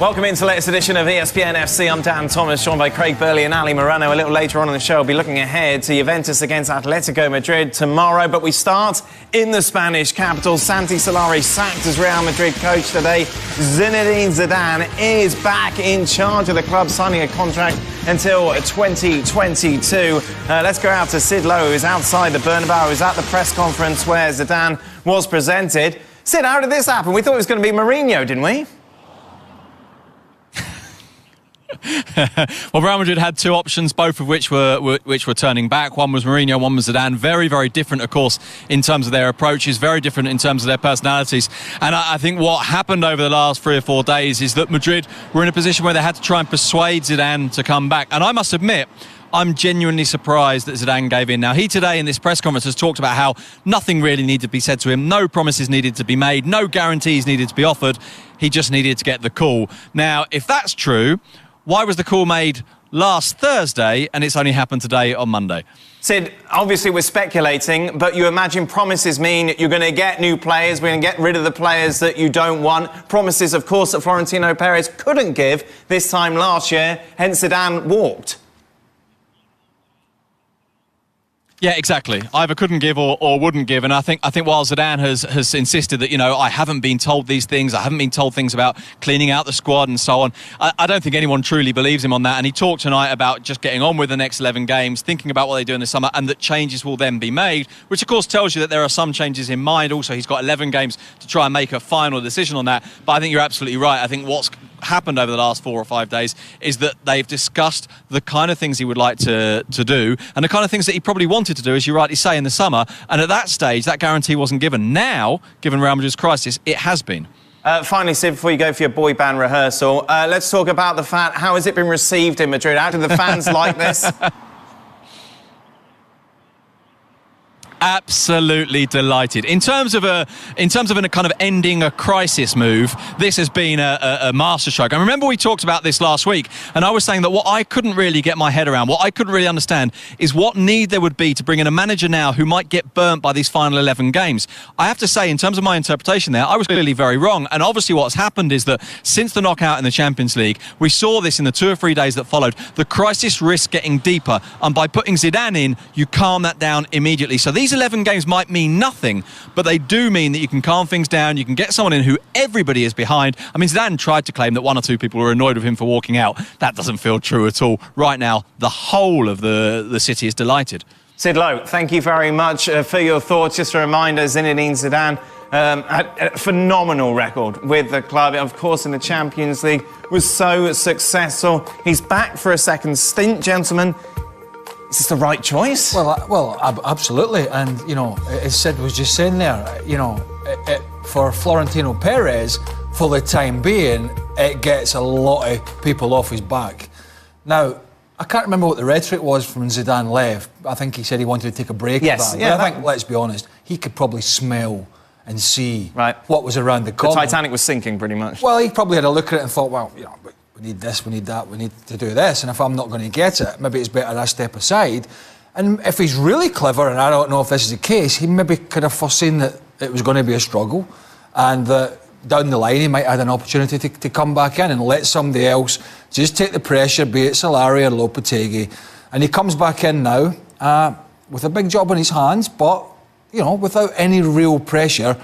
Welcome into the latest edition of ESPN FC. I'm Dan Thomas, joined by Craig Burley and Ali Moreno. A little later on in the show, we'll be looking ahead to Juventus against Atletico Madrid tomorrow. But we start in the Spanish capital. Santi Solari sacked as Real Madrid coach today. Zinedine Zidane is back in charge of the club, signing a contract until 2022. Let's go out to Sid Lowe, who's outside the Bernabeu, who's at the press conference where Zidane was presented. Sid, how did this happen? We thought it was going to be Mourinho, didn't we? Well, Real Madrid had two options, both of which were turning back. One was Mourinho, one was Zidane. Very, very different, of course, in terms of their approaches, very different in terms of their personalities. And I think what happened over the last 3 or 4 days is that Madrid were in a position where they had to try and persuade Zidane to come back. And I must admit, I'm genuinely surprised that Zidane gave in. Now, he today in this press conference has talked about how nothing really needed to be said to him, no promises needed to be made, no guarantees needed to be offered. He just needed to get the call. Now, if that's true, why was the call made last Thursday and it's only happened today on Monday? Sid, obviously we're speculating, but you imagine promises mean you're going to get new players, we're going to get rid of the players that you don't want. Promises, of course, that Florentino Perez couldn't give this time last year, hence Zidane walked. Yeah, exactly. Either couldn't give or wouldn't give. And I think while Zidane has insisted that, you know, I haven't been told these things, I haven't been told things about cleaning out the squad and so on, I don't think anyone truly believes him on that. And he talked tonight about just getting on with the next 11 games, thinking about what they do in the summer, and that changes will then be made, which of course tells you that there are some changes in mind. Also, he's got 11 games to try and make a final decision on that. But I think you're absolutely right. I think what's happened over the last 4 or 5 days is that they've discussed the kind of things he would like to do and the kind of things that he probably wanted to do, as you rightly say, in the summer. And at that stage, that guarantee wasn't given. Now, given Real Madrid's crisis, it has been. Finally, Sid, before you go for your boy band rehearsal, let's talk about the fact, how has it been received in Madrid? How do the fans like this? Absolutely delighted. In terms of a kind of ending a crisis move, this has been a masterstroke. I remember we talked about this last week, and I was saying that what I couldn't really get my head around, what I couldn't really understand, is what need there would be to bring in a manager now who might get burnt by these final 11 games. I have to say, in terms of my interpretation there, I was clearly very wrong. And obviously what's happened is that since the knockout in the Champions League, we saw this in the 2 or 3 days that followed, the crisis risk getting deeper. And by putting Zidane in, you calm that down immediately. So these 11 games might mean nothing, but they do mean that you can calm things down, you can get someone in who everybody is behind. I mean, Zidane tried to claim that 1 or 2 people were annoyed with him for walking out. That doesn't feel true at all. Right now, the whole of the city is delighted. Sid Lowe, thank you very much for your thoughts. Just a reminder, Zinedine Zidane had a phenomenal record with the club. Of course, in the Champions League, was so successful. He's back for a second stint, gentlemen. Is this the right choice? Well, absolutely. And, you know, as Sid was just saying there, you know, for Florentino Perez, for the time being, it gets a lot of people off his back. Now, I can't remember what the rhetoric was from when Zidane left. I think he said he wanted to take a break. Yes, of that. yeah. But I think, let's be honest, he could probably smell and see right. what was around the corner. The Titanic was sinking, pretty much. Well, he probably had a look at it and thought, well, you know, we need this, we need that, we need to do this, and if I'm not going to get it, maybe it's better I step aside. And if he's really clever, and I don't know if this is the case, he maybe could have foreseen that it was going to be a struggle, and that down the line he might have had an opportunity to come back in and let somebody else just take the pressure, be it Solari or Lopetegui. And he comes back in now with a big job on his hands, but, you know, without any real pressure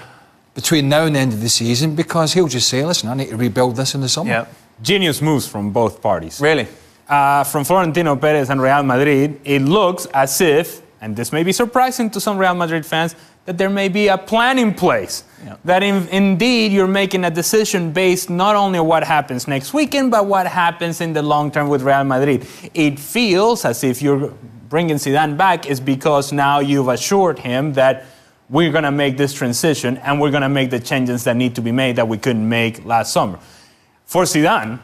between now and the end of the season, because he'll just say, listen, I need to rebuild this in the summer. Yep. Genius moves from both parties. Really? From Florentino Perez and Real Madrid, it looks as if, and this may be surprising to some Real Madrid fans, that there may be a plan in place. Yep. That indeed you're making a decision based not only on what happens next weekend, but what happens in the long term with Real Madrid. It feels as if you're bringing Zidane back is because now you've assured him that we're going to make this transition and we're going to make the changes that need to be made that we couldn't make last summer. For Zidane,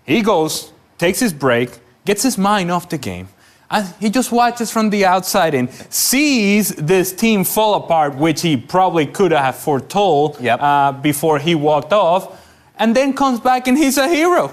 he goes, takes his break, gets his mind off the game, and he just watches from the outside and sees this team fall apart, which he probably could have foretold before he walked off, and then comes back and he's a hero.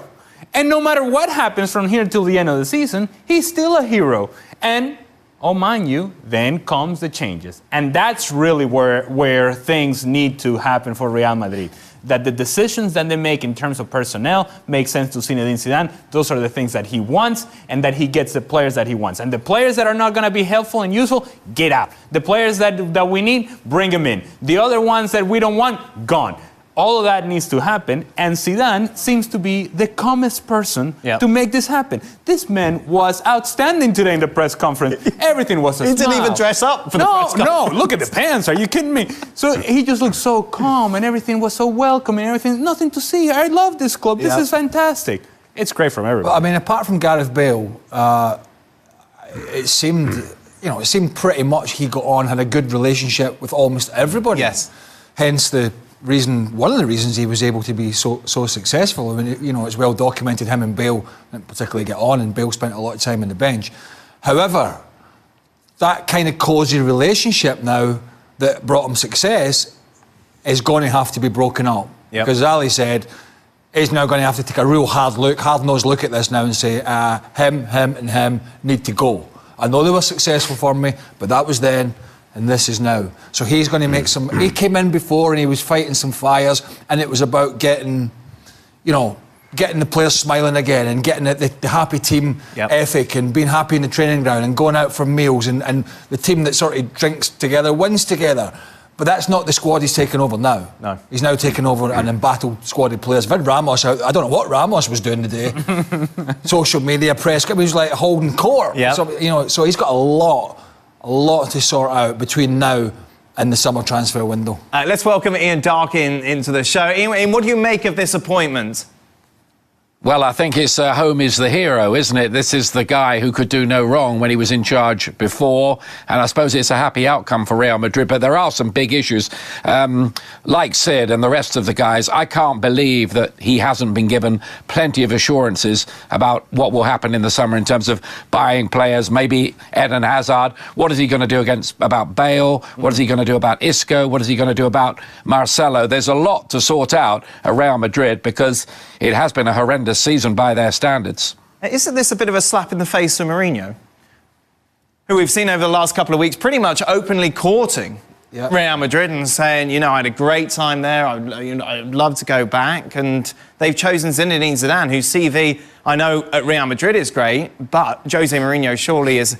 And no matter what happens from here till the end of the season, he's still a hero. And Oh, mind you, then comes the changes. And that's really where things need to happen for Real Madrid. That the decisions that they make in terms of personnel make sense to Zinedine Zidane. Those are the things that he wants, and that he gets the players that he wants. And the players that are not going to be helpful and useful, get out. The players that we need, bring them in. The other ones that we don't want, gone. All of that needs to happen, and Zidane seems to be the calmest person to make this happen. This man was outstanding today in the press conference. Everything was a He smile. didn't even dress up for the press conference. No, look at the pants. Are you kidding me? So he just looked so calm, and everything was so welcoming, everything. Nothing to see. I love this club. This is fantastic. It's great from everybody. But, I mean, apart from Gareth Bale, it seemed pretty much he got on, had a good relationship with almost everybody. Yes. Hence one of the reasons he was able to be so successful. I mean, it's well documented him and Bale didn't particularly get on, and Bale spent a lot of time on the bench. However, that kind of cosy relationship now that brought him success is going to have to be broken up. Yep. Because as Ali said, he's now going to have to take a real hard-nosed look at this now and say, him and him need to go. I know they were successful for me, but that was then, and this is now. So he's going to make he came in before and he was fighting some fires, and it was about getting the players smiling again, and getting the happy team ethic, and being happy in the training ground, and going out for meals, and the team that sort of drinks together wins together. But that's not the squad he's taken over now. No. He's now taken over an embattled squad of players. Had Ramos out, I don't know what Ramos was doing today. Social media, press, he was like holding court. Yep. So he's got a lot to sort out between now and the summer transfer window. Let's welcome Ian Darke into the show. Ian, what do you make of this appointment? Well, I think it's home is the hero, isn't it? This is the guy who could do no wrong when he was in charge before, and I suppose it's a happy outcome for Real Madrid, but there are some big issues. Like Sid and the rest of the guys, I can't believe that he hasn't been given plenty of assurances about what will happen in the summer in terms of buying players, maybe Eden Hazard. What is he going to do about Bale? What is he going to do about Isco? What is he going to do about Marcelo? There's a lot to sort out at Real Madrid, because it has been a horrendous season by their standards. Isn't this a bit of a slap in the face for Mourinho, who we've seen over the last couple of weeks pretty much openly courting Real Madrid and saying, I had a great time there, I'd love to go back, and they've chosen Zinedine Zidane, whose CV, I know, at Real Madrid is great, but Jose Mourinho surely is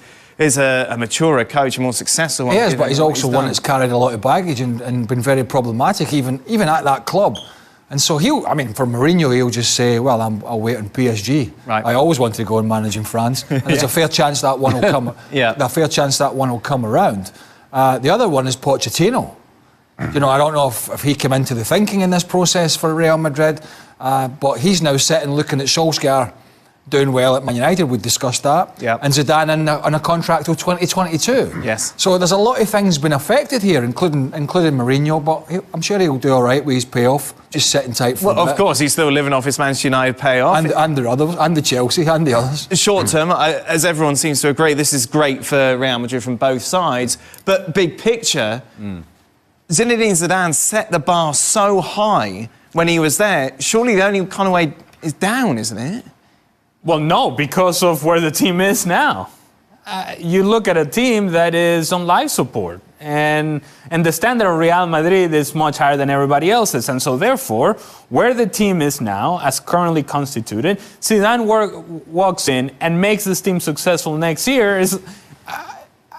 a maturer coach, a more successful one. He is, but he's also one that's carried a lot of baggage and been very problematic, even at that club. And so for Mourinho, he'll just say, well, I'll wait on PSG. Right. I always wanted to go and manage in France. And there's a fair chance that one will come. A fair chance that one will come around. The other one is Pochettino. I don't know if he came into the thinking in this process for Real Madrid, but he's now sitting looking at Solskjaer doing well at Man United. We discussed that. Yep. And Zidane on a contract till 2022. Yes. So there's a lot of things been affected here, including Mourinho, but I'm sure he'll do all right with his payoff, just sitting tight for a bit. Of course, he's still living off his Manchester United payoff. And the others, and the Chelsea, and the others. Short term, as everyone seems to agree, this is great for Real Madrid from both sides. But big picture, Zinedine Zidane set the bar so high when he was there. Surely the only kind of way is down, isn't it? Well, no, because of where the team is now. You look at a team that is on life support, and the standard of Real Madrid is much higher than everybody else's. And so, therefore, where the team is now, as currently constituted, Zidane walks in and makes this team successful next year is...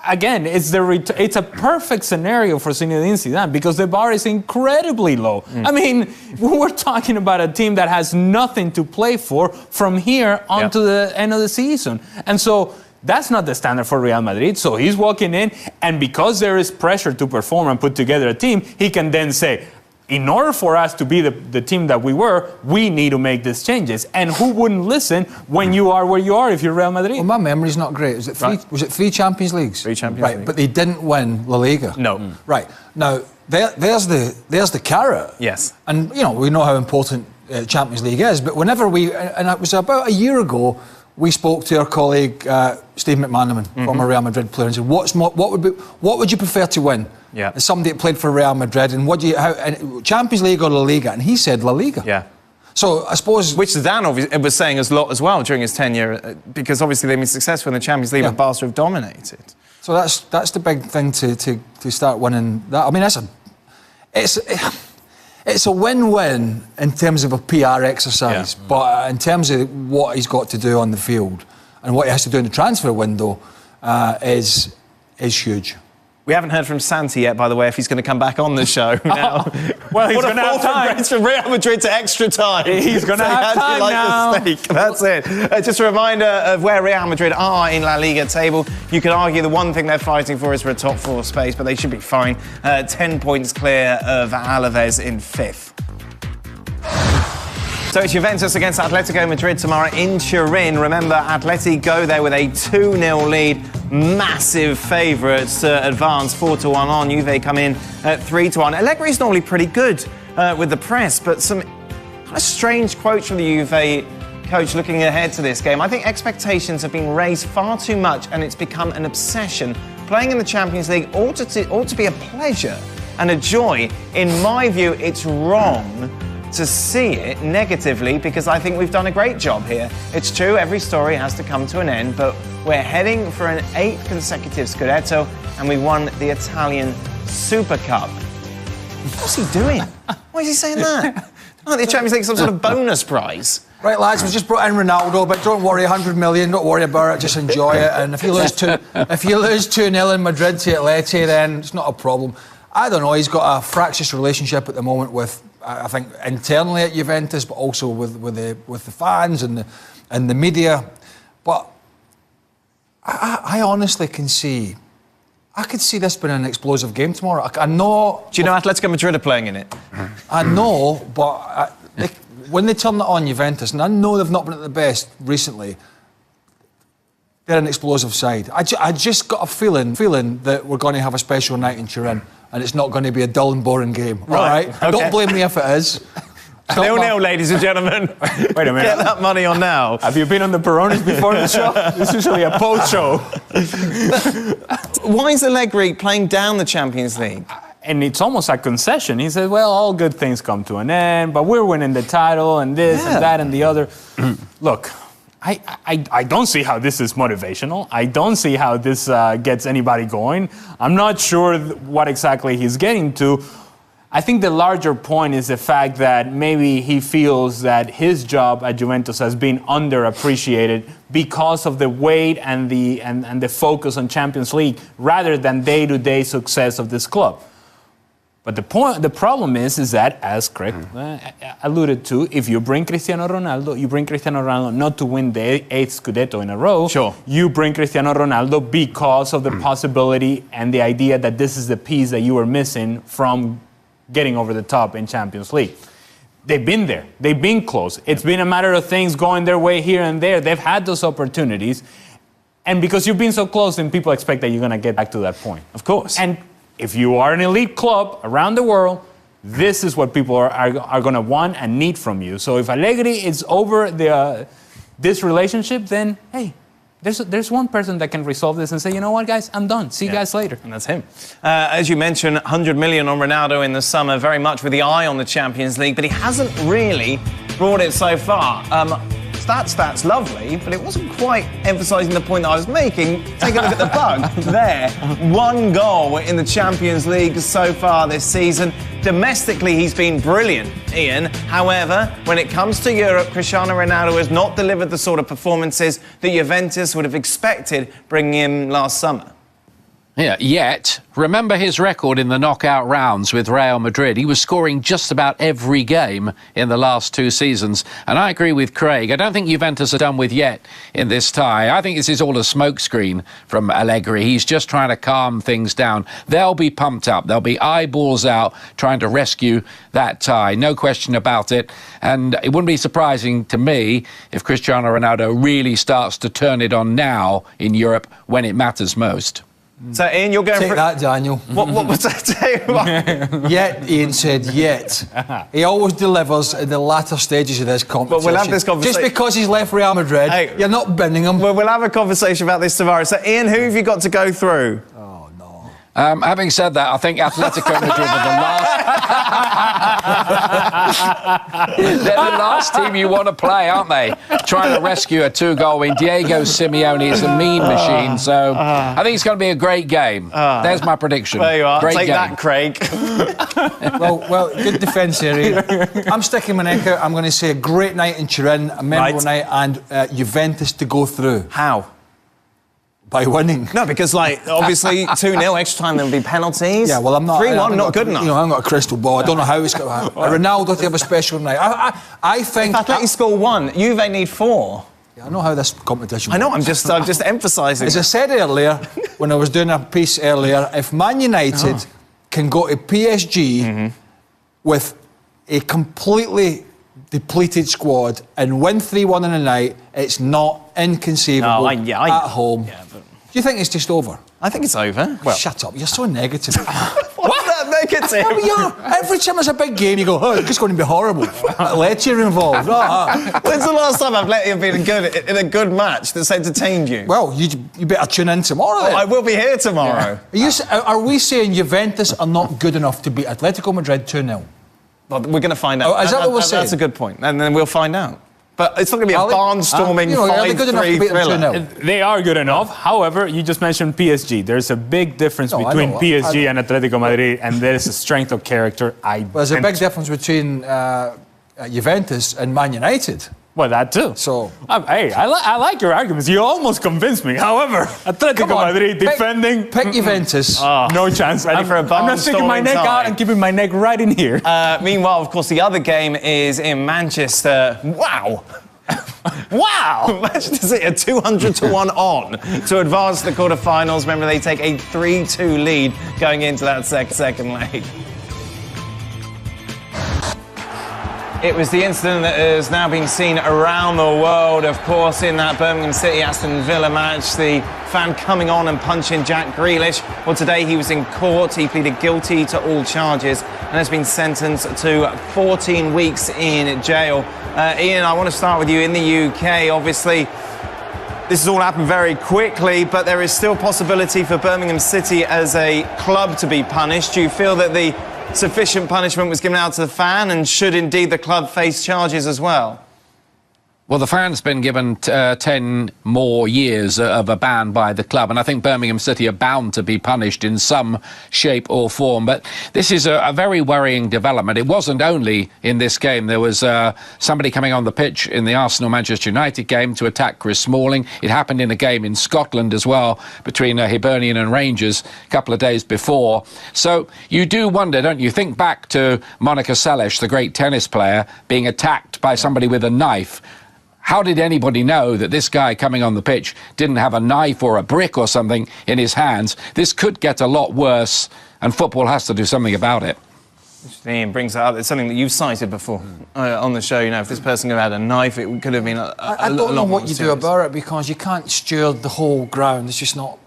Again, it's a perfect scenario for Zinedine Zidane, because the bar is incredibly low. I mean, we're talking about a team that has nothing to play for from here on to the end of the season. And so that's not the standard for Real Madrid. So he's walking in, and because there is pressure to perform and put together a team, he can then say, in order for us to be the team that we were, we need to make these changes. And who wouldn't listen when you are where you are if you're Real Madrid? Well, my memory's not great. Was it three Champions Leagues? 3 Champions Leagues. Right, but they didn't win La Liga. No. Right. Now, there's the carrot. Yes. And, we know how important Champions League is, but whenever and it was about a year ago, we spoke to our colleague Steve McManaman, former Real Madrid player, and said, what would you prefer to win? Yeah. As somebody that played for Real Madrid, and Champions League or La Liga? And he said La Liga. Yeah. So I suppose... Which Zidane obviously was saying as well during his tenure, because obviously they've been successful in the Champions League, but Barca have dominated. So that's the big thing to start winning that. I mean, it's a win-win in terms of a PR exercise, but in terms of what he's got to do on the field and what he has to do in the transfer window is huge. We haven't heard from Santi yet, by the way, if he's going to come back on the show now. Well, he's going to have time. It's from Real Madrid to extra time. He's going to have time now. That's it. Just a reminder of where Real Madrid are in La Liga table. You could argue the one thing they're fighting for is for a top 4 space, but they should be fine. 10 points clear of Alaves in 5th. So it's Juventus against Atletico Madrid tomorrow in Turin. Remember, Atleti go there with a 2-0 lead. Massive favourites to advance 4-1 on. Juve come in at 3-1. Allegri's normally pretty good with the press, but some kind of strange quotes from the Juve coach looking ahead to this game. I think expectations have been raised far too much and it's become an obsession. Playing in the Champions League ought to be a pleasure and a joy. In my view, it's wrong to see it negatively because I think we've done a great job here. It's true, every story has to come to an end, but we're heading for an 8th consecutive Scudetto and we won the Italian Super Cup. What's he doing? Why is he saying that? Oh, the Champions League some sort of bonus prize. Right, lads, we've just brought in Ronaldo, but don't worry, 100 million, don't worry about it, just enjoy it. And if you lose 2-0 in Madrid to Atleti, then it's not a problem. I don't know, he's got a fractious relationship at the moment with, I think, internally at Juventus, but also with the fans and the media. But I honestly can see, I could see this being an explosive game tomorrow. I know. Do you know Atletico Madrid are playing in it? I know, but when they turn it on, Juventus, and I know they've not been at the best recently, they're an explosive side. I just got a feeling that we're going to have a special night in Turin. And it's not going to be a dull and boring game. Right. All right? Okay. Don't blame me if it is. 0-0, ladies and gentlemen. Wait a minute. Get that money on now. Have you been on the Peronis before the show? It's usually a post-show. Why is Allegri playing down the Champions League? And it's almost a concession. He said, well, all good things come to an end, but we're winning the title and this and that and the other. Look, I don't see how this is motivational. I don't see how this gets anybody going. I'm not sure what exactly he's getting to. I think the larger point is the fact that maybe he feels that his job at Juventus has been underappreciated because of the weight and the focus on Champions League rather than day-to-day success of this club. But the problem is that, as Craig alluded to, if you bring Cristiano Ronaldo not to win the 8th Scudetto in a row. Sure. You bring Cristiano Ronaldo because of the possibility and the idea that this is the piece that you were missing from getting over the top in Champions League. They've been there. They've been close. It's been a matter of things going their way here and there. They've had those opportunities. And because you've been so close, then people expect that you're going to get back to that point. Of course. And if you are an elite club around the world, this is what people are going to want and need from you. So if Allegri is over this relationship, then, hey, there's one person that can resolve this and say, you know what, guys, I'm done. See you guys later. And that's him. As you mentioned, 100 million on Ronaldo in the summer, very much with the eye on the Champions League, but he hasn't really brought it so far. Stats, lovely, but it wasn't quite emphasising the point that I was making. Take a look at the bug there. 1 goal in the Champions League so far this season. Domestically, he's been brilliant, Ian. However, when it comes to Europe, Cristiano Ronaldo has not delivered the sort of performances that Juventus would have expected bringing him last summer. Yeah, yet, remember his record in the knockout rounds with Real Madrid. He was scoring just about every game in the last 2 seasons. And I agree with Craig. I don't think Juventus are done with yet in this tie. I think this is all a smokescreen from Allegri. He's just trying to calm things down. They'll be pumped up. They'll be eyeballs out trying to rescue that tie. No question about it. And it wouldn't be surprising to me if Cristiano Ronaldo really starts to turn it on now in Europe when it matters most. So, Ian, you're going Take for... that, Daniel. What was that? Yet, Ian said, yet. He always delivers in the latter stages of this competition. But we'll have this conversation. Just because he's left Real Madrid, you're not binning him. Well, we'll have a conversation about this tomorrow. So, Ian, who have you got to go through? Oh, no. Having said that, I think Atletico Madrid are the last... They're the last team you want to play, aren't they? Trying to rescue a 2-goal win. Diego Simeone is a mean machine, so I think it's going to be a great game. There's my prediction. There you are. Great Take game. that, Craig. Well, good defence area. I'm sticking my neck out. I'm going to say a great night in Turin, a memorable night, and Juventus to go through. How? By winning. No, because, obviously, 2-0, extra time, there'll be penalties. Yeah, well, I'm not... 3-1, not good enough. You know, I haven't got a crystal ball. I don't know how it's going to happen. Ronaldo to have a special night. I think... If Atleti score 1, Juve need 4. I know how this competition I know, works. I'm just emphasising. As I said earlier, when I was doing a piece earlier, if Man United can go to PSG with a completely depleted squad and win 3-1 in a night, it's not inconceivable at home. Yeah, but... Do you think it's just over? I think it's over. Well, shut up, you're so negative. what's that negative? Every time there's a big game, you go, oh, it's going to be horrible. Atleti are involved. When's the last time Atleti have been in a good match that's entertained you? Well, you better tune in tomorrow then. I will be here tomorrow. Are we saying Juventus are not good enough to beat Atletico Madrid 2-0? Well, we're going to find out. Is that what we're saying? That's a good point. And then we'll find out. But it's not going to be a barnstorming 5-3 thriller. They are good enough. However, you just mentioned PSG. There's a big difference between PSG and Atletico Madrid, and there's a strength of character. There's a big difference between Juventus and Man United. Well, that too. So, hey, I like your arguments. You almost convinced me. However, Atletico Madrid defending... Pick Juventus. No chance. Ready for a I'm not sticking my neck out and keeping my neck right in here. Meanwhile, of course, the other game is in Manchester. Wow! Wow! Manchester City are 200-1 on to advance to the quarterfinals. Remember, they take a 3-2 lead going into that second leg. It was the incident that has now been seen around the world, of course, in that Birmingham City-Aston Villa match. The fan coming on and punching Jack Grealish. Well, today he was in court. He pleaded guilty to all charges and has been sentenced to 14 weeks in jail. Ian, I want to start with you. In the UK, obviously, this has all happened very quickly, but there is still possibility for Birmingham City as a club to be punished. Do you feel that the sufficient punishment was given out to the fan, and should indeed the club face charges as well? Well, the fan's been given 10 more years of a ban by the club, and I think Birmingham City are bound to be punished in some shape or form. But this is a very worrying development. It wasn't only in this game. There was somebody coming on the pitch in the Arsenal-Manchester United game to attack Chris Smalling. It happened in a game in Scotland as well between Hibernian and Rangers a couple of days before. So you do wonder, don't you? Think back to Monica Seles, the great tennis player, being attacked by somebody with a knife. How did anybody know that this guy coming on the pitch didn't have a knife or a brick or something in his hands? This could get a lot worse, and football has to do something about it. Ian brings that up. It's something that you've cited before on the show. You know, if this person had had a knife, it could have been I don't know what you do about it, because you can't steward the whole ground. It's just not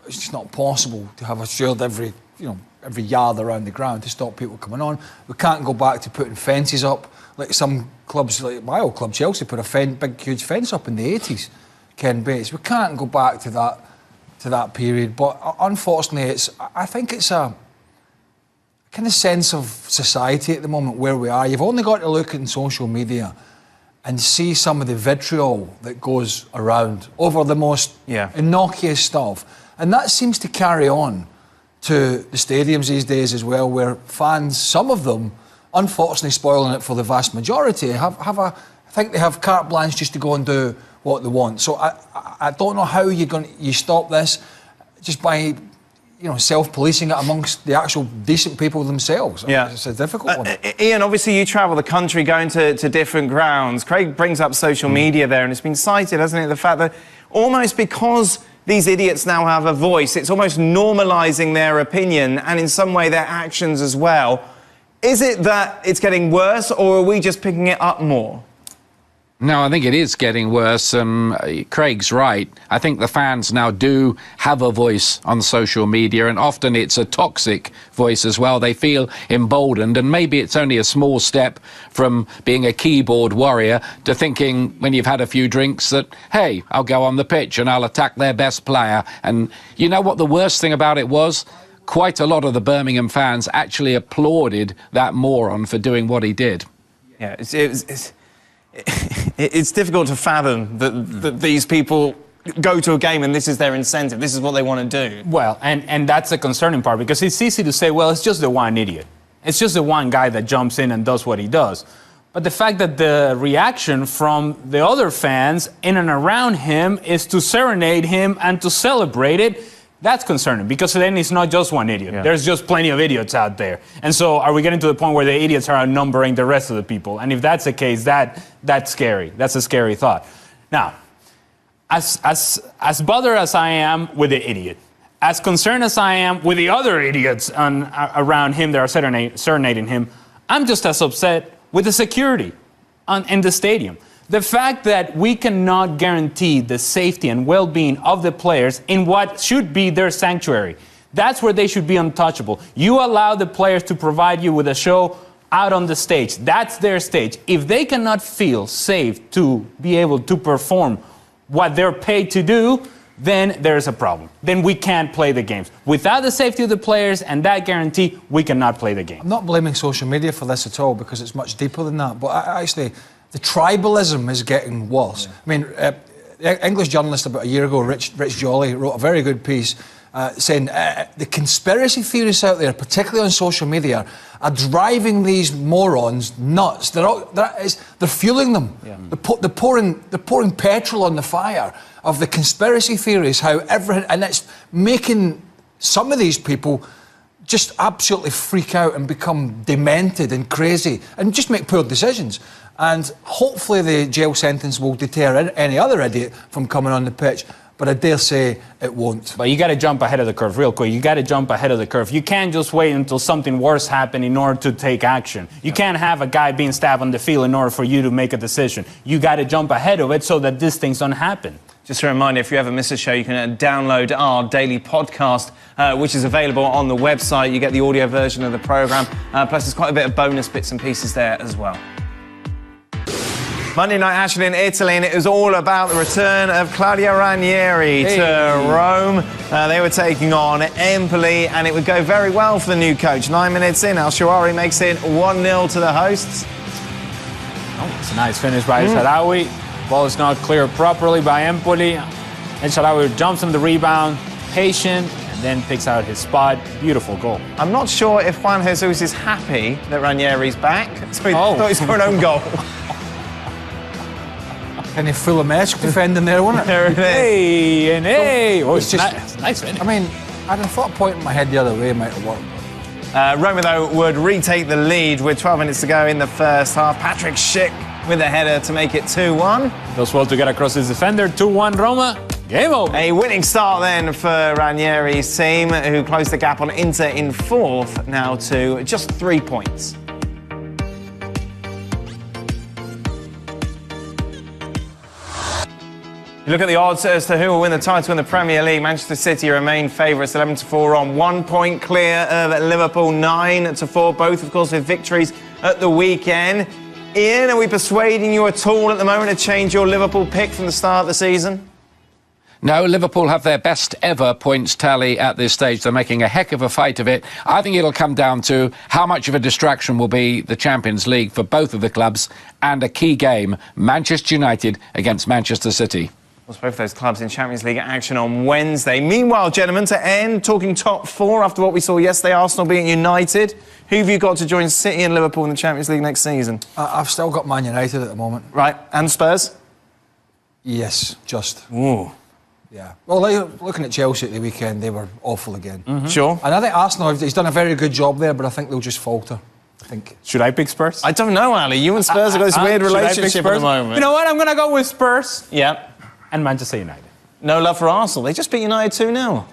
possible to have a steward every yard around the ground to stop people coming on. We can't go back to putting fences up like some clubs, like my old club Chelsea, put a big huge fence up in the 80s. Ken Bates. We can't go back to that period. But unfortunately, I think it's a kind of sense of society at the moment where we are. You've only got to look in social media and see some of the vitriol that goes around over the most innocuous stuff, and that seems to carry on to the stadiums these days as well, where fans, some of them, unfortunately spoiling it for the vast majority, I think they have carte blanche just to go and do what they want. So I don't know how you stop this just by self-policing it amongst the actual decent people themselves. Yeah. It's a difficult one. Ian, obviously you travel the country going to different grounds. Craig brings up social media there, and it's been cited, hasn't it, the fact that almost because these idiots now have a voice, it's almost normalising their opinion and in some way their actions as well. Is it that it's getting worse, or are we just picking it up more? No, I think it is getting worse. Craig's right. I think the fans now do have a voice on social media, and often it's a toxic voice as well. They feel emboldened, and maybe it's only a small step from being a keyboard warrior to thinking, when you've had a few drinks, that, hey, I'll go on the pitch and I'll attack their best player. And you know what the worst thing about it was? quite a lot of the Birmingham fans actually applauded that moron for doing what he did. Yeah, it's difficult to fathom that these people go to a game and this is their incentive. This is what they want to do. Well, and that's a concerning part, because it's easy to say, well, it's just the one idiot. It's just the one guy that jumps in and does what he does. But the fact that the reaction from the other fans in and around him is to serenade him and to celebrate it, that's concerning, because then it's not just one idiot. Yeah. There's just plenty of idiots out there. And so are we getting to the point where the idiots are outnumbering the rest of the people? And if that's the case, that's scary. That's a scary thought. Now, as bothered as I am with the idiot, as concerned as I am with the other idiots around him that are serenading him, I'm just as upset with the security in the stadium. The fact that we cannot guarantee the safety and well-being of the players in what should be their sanctuary. That's where they should be untouchable. You allow the players to provide you with a show out on the stage. That's their stage. If they cannot feel safe to be able to perform what they're paid to do, then there's a problem. Then we can't play the games. Without the safety of the players and that guarantee, we cannot play the game. I'm not blaming social media for this at all, because it's much deeper than that. But actually, the tribalism is getting worse. Yeah. I mean, the English journalist about a year ago, Rich Jolly, wrote a very good piece saying the conspiracy theorists out there, particularly on social media, are driving these morons nuts. They're fueling them. Yeah. They're pouring petrol on the fire of the conspiracy theories, how everything, and it's making some of these people just absolutely freak out and become demented and crazy and just make poor decisions. And hopefully the jail sentence will deter any other idiot from coming on the pitch. But I dare say it won't. But you got to jump ahead of the curve real quick. You got to jump ahead of the curve. You can't just wait until something worse happens in order to take action. You can't have a guy being stabbed on the field in order for you to make a decision. You got to jump ahead of it so that these things don't happen. Just a reminder, if you ever miss a show, you can download our daily podcast, which is available on the website. You get the audio version of the programme. Plus, there's quite a bit of bonus bits and pieces there as well. Monday night action in Italy, and it was all about the return of Claudio Ranieri to Rome. They were taking on Empoli, and it would go very well for the new coach. 9 minutes in, El Shaarawy makes it 1-0 to the hosts. Oh, it's a nice finish by El Shaarawy. Ball is not cleared properly by Empoli. El Shaarawy jumps on the rebound, patient, and then picks out his spot. Beautiful goal. I'm not sure if Juan Jesus is happy that Ranieri's back, so he thought he scored an own goal. Kind of full of Mesk defending there, wasn't it? There it is. Hey, and hey. Oh, it's just nice finish. I mean, I'd have thought pointing my head the other way might have worked. Roma, though, would retake the lead with 12 minutes to go in the first half. Patrick Schick with a header to make it 2-1. Does well to get across his defender. 2-1 Roma. Game over. A winning start then for Ranieri's team, who closed the gap on Inter in fourth, now to just 3 points. You look at the odds as to who will win the title in the Premier League. Manchester City remain favourites, 11-4 on 1 point clear of Liverpool, 9-4. Both, of course, with victories at the weekend. Ian, are we persuading you at all at the moment to change your Liverpool pick from the start of the season? No, Liverpool have their best ever points tally at this stage. They're making a heck of a fight of it. I think it'll come down to how much of a distraction will be the Champions League for both of the clubs, and a key game, Manchester United against Manchester City. Both of those clubs in Champions League action on Wednesday. Meanwhile, gentlemen, to end, talking top four after what we saw yesterday, Arsenal beating United. Who have you got to join City and Liverpool in the Champions League next season? I've still got Man United at the moment. Right, and Spurs? Yes, just. Ooh. Yeah. Well, looking at Chelsea at the weekend, they were awful again. Mm-hmm. Sure. And I think Arsenal, he's done a very good job there, but I think they'll just falter. I think. Should I pick Spurs? I don't know, Ali. You and Spurs have got this weird relationship at the moment. You know what? I'm going to go with Spurs. Yeah. And Manchester United. No love for Arsenal. They just beat United 2-0.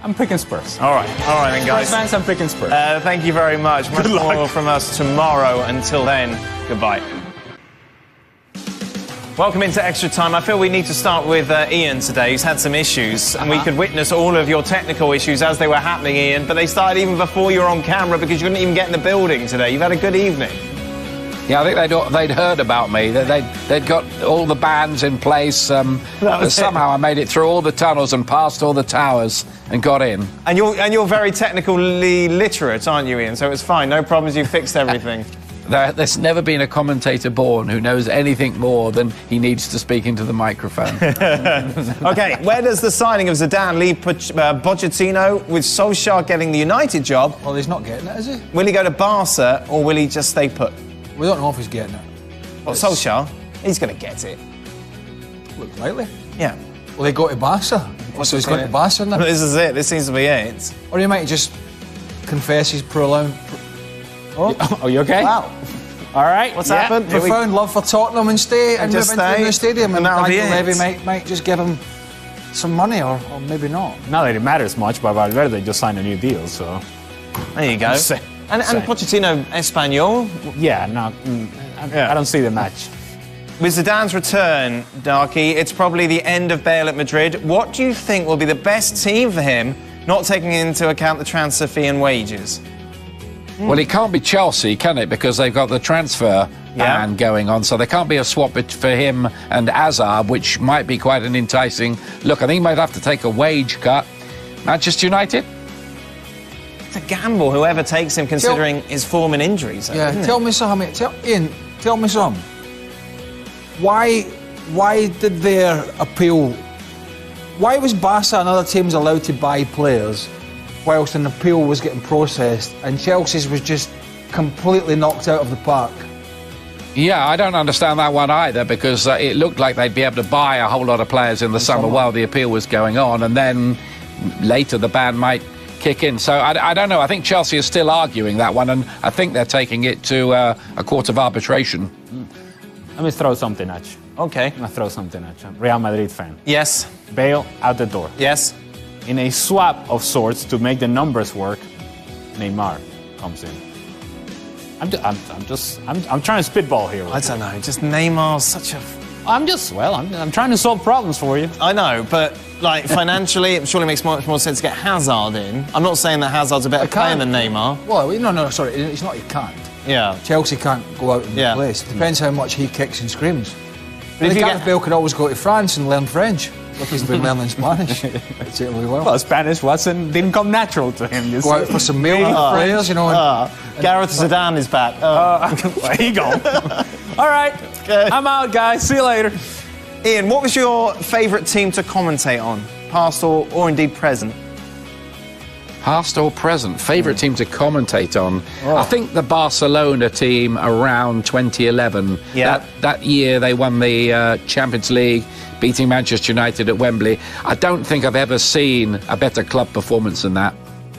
I'm picking Spurs. All right then, guys. Spurs fans, I'm picking Spurs. Thank you very much. Much more from us tomorrow. Until then, goodbye. Welcome into Extra Time. I feel we need to start with Ian today. He's had some issues, and we could witness all of your technical issues as they were happening, Ian, but they started even before you were on camera because you couldn't even get in the building today. You've had a good evening. Yeah, I think they'd heard about me. They'd got all the bands in place. Somehow I made it through all the tunnels and past all the towers and got in. And you're very technically literate, aren't you, Ian? So it's fine. No problems. You fixed everything. There's never been a commentator born who knows anything more than he needs to speak into the microphone. OK, where does the signing of Zidane leave Pochettino, with Solskjaer getting the United job? Well, he's not getting it, is he? Will he go to Barca or will he just stay put? We don't know if he's getting it. Well, Solskjaer, he's going to get it. Looks likely. Yeah. Will he go to Barca? So he's going to Barca now? This is it. This seems to be it. Or he might just confess his Oh, you okay? Wow. All right. What's happened? Profound love for Tottenham and stay and just move into the new stadium. and that'll be Daniel it. Levy might just give him some money or maybe not. Not that it matters much, but Valverde just signed a new deal, so... There you go. Same. And Pochettino, Espanol. Yeah, no, I don't see the match. With Zidane's return, Darky, it's probably the end of Bale at Madrid. What do you think will be the best team for him, not taking into account the transfer fee and wages? Well, it can't be Chelsea, can it? Because they've got the transfer ban going on, so there can't be a swap for him and Hazard, which might be quite an enticing look. I think he might have to take a wage cut. Manchester United? It's a gamble, whoever takes him, considering his form and injuries. Tell me something. Ian, tell me something. Why did their appeal... Why was Barca and other teams allowed to buy players whilst an appeal was getting processed and Chelsea's was just completely knocked out of the park? Yeah, I don't understand that one either, because it looked like they'd be able to buy a whole lot of players in the summer while the appeal was going on, and then later the ban might kick in. So I don't know. I think Chelsea is still arguing that one, and I think they're taking it to a court of arbitration. Let me throw something at you. OK. I'm going to throw something at you. Real Madrid fan. Yes. Bale out the door. Yes. In a swap of sorts to make the numbers work, Neymar comes in. I'm trying to spitball here. I don't know. Just Neymar's such a... I'm trying to solve problems for you. I know, but like financially, it surely makes much more sense to get Hazard in. I'm not saying that Hazard's a better player than Neymar. Well, no, sorry, it's not he can't. Yeah. Chelsea can't go out and replace. It depends how much he kicks and screams. But if you Gareth Bale could always go to France and learn French. Look, he's been learning Spanish. Particularly well. Spanish didn't come natural to him. Go out for some meal with players, you know. Gareth Zidane is back. There you go. All right. Okay. I'm out, guys. See you later. Ian, what was your favourite team to commentate on? Past or indeed present? Past or present? Favourite team to commentate on? I think the Barcelona team around 2011. Yeah. That year they won the Champions League, beating Manchester United at Wembley. I don't think I've ever seen a better club performance than that.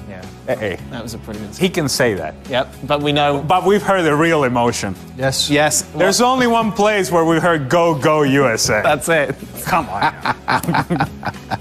Yeah. Hey. That was a pretty good... He can say that. Yep, but we know... But we've heard the real emotion. Yes. Yes. There's only one place where we heard "Go, go, USA." That's it. Come on.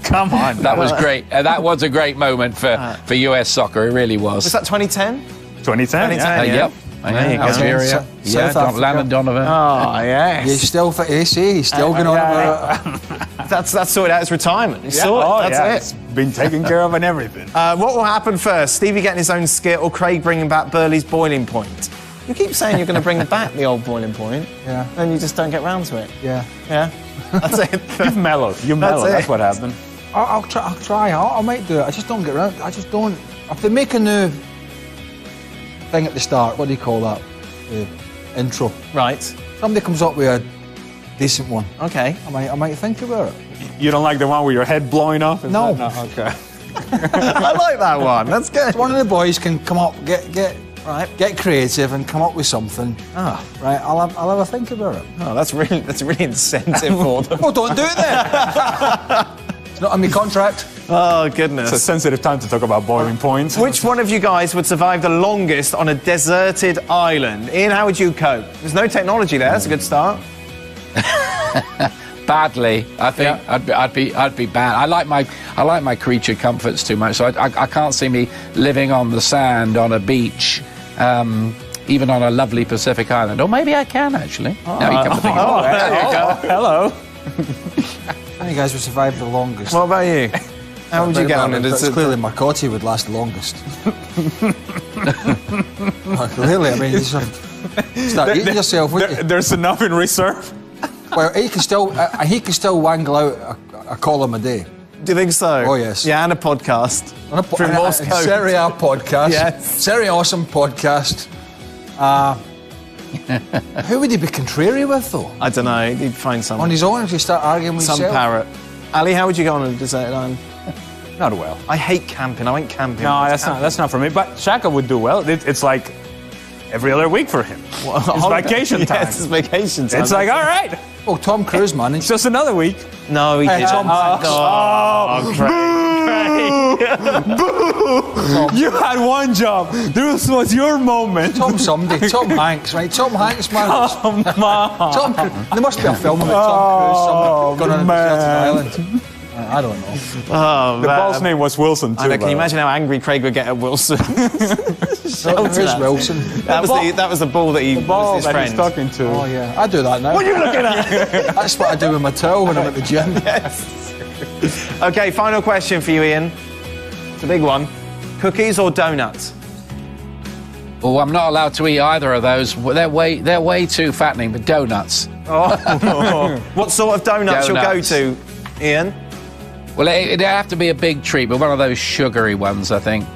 Come on. That was great. That was a great moment for US soccer. It really was. Was that 2010? 2010, yeah. Yep. There you go. Algeria. South Africa. Landon Donovan. Oh, yes. He's still going on about it. That's sorted out his retirement. He's Yeah. sorted. Oh, That's yeah. it. It's been taken care of and everything. What will happen first? Stevie getting his own skit or Craig bringing back Burley's boiling point? You keep saying you're going to bring back the old boiling point, Yeah. and you just don't get round to it. Yeah. Yeah? That's it. You've mellowed. You mellowed. That's it. what happened. I'll try. I might do it. I just don't get around. I just don't. If they make a new thing at the start, what do you call that? The intro. Right. Somebody comes up with a decent one. Okay. I might think about it. You don't like the one with your head blowing off? No. Okay. I like that one. That's good. One of the boys can come up, get creative, and come up with something. Right. I'll have a think about it. Oh, that's really incentive for them. Oh, don't do it then. It's not on my contract. Oh, goodness. It's a sensitive time to talk about boiling points. Which one of you guys would survive the longest on a deserted island? Ian, how would you cope? There's no technology there. That's a good start. Badly, I think. I'd be bad. I like my creature comforts too much, so I can't see me living on the sand on a beach, even on a lovely Pacific island. Or maybe I can actually. Now you come to think about it. There you go. Hello. How you guys would survive the longest? What about you? How would you get on it? It's clearly Marcotti would last the longest. Clearly, I mean, Start eating yourself, wouldn't you? There's enough in reserve. Well, he can still wangle out a column a day. Do you think so? Oh, yes. Yeah, and a podcast. Through Morse code. Serie A podcast. Yes. Serie Awesome podcast. Who would he be contrary with, though? I don't know. He'd find someone. On his own, if you start arguing with Some yourself? parrot. Ali, how would you go on a deserted island? Not well. I hate camping. I went camping. No, that's not for me. But Shaka would do well. It's like every other week for him. It's vacation time. Yes, it's vacation time. It's like, all right, Oh, Tom Cruise, man. it's just another week. No, he didn't. Tom Hanks. You had one job. This was your moment. Tom somebody. Tom Hanks, right? Tom Hanks, man. Come on. Tom Cruise. There must be a film about Tom Cruise somewhere going on a deserted island. I don't know. Oh, The ball's name was Wilson, too. I know, can by you the way. imagine how angry Craig would get at Wilson? Who's Wilson? That was the ball that he Ball was his that friend. he's talking to. Oh, yeah. I do that now. What are you looking at? That's what I do with my towel when I'm at the gym. Okay, final question for you, Ian. It's a big one. Cookies or donuts? Well, I'm not allowed to eat either of those. They're way too fattening. But donuts. What sort of donuts you'll go to, Ian? Well, it'd have to be a big treat, but one of those sugary ones, I think.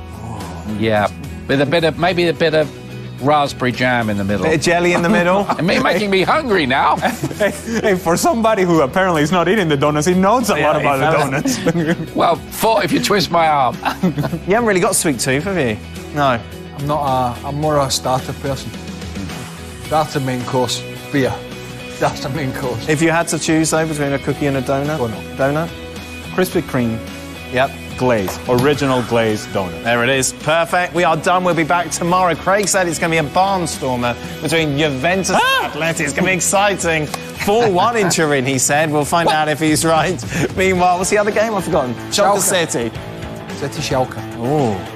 Yeah, with maybe a bit of raspberry jam in the middle. Bit of jelly in the middle. Making me hungry now. Hey, for somebody who apparently is not eating the donuts, he knows a lot about the donuts. Well, if you twist my arm. You haven't really got sweet tooth, have you? No. I'm more a starter person. Starter, main course, beer. Starter, main course. If you had to choose, though, between a cookie and a donut? Donut? Krispy Kreme Yep. glaze, original glazed donut. There it is. Perfect. We are done. We'll be back tomorrow. Craig said it's going to be a barnstormer between Juventus and Atleti. It's going to be exciting. 4-1 in Turin, he said. We'll find out if he's right. Meanwhile, what's the other game? I've forgotten. Schalke City. City Schalke. Oh.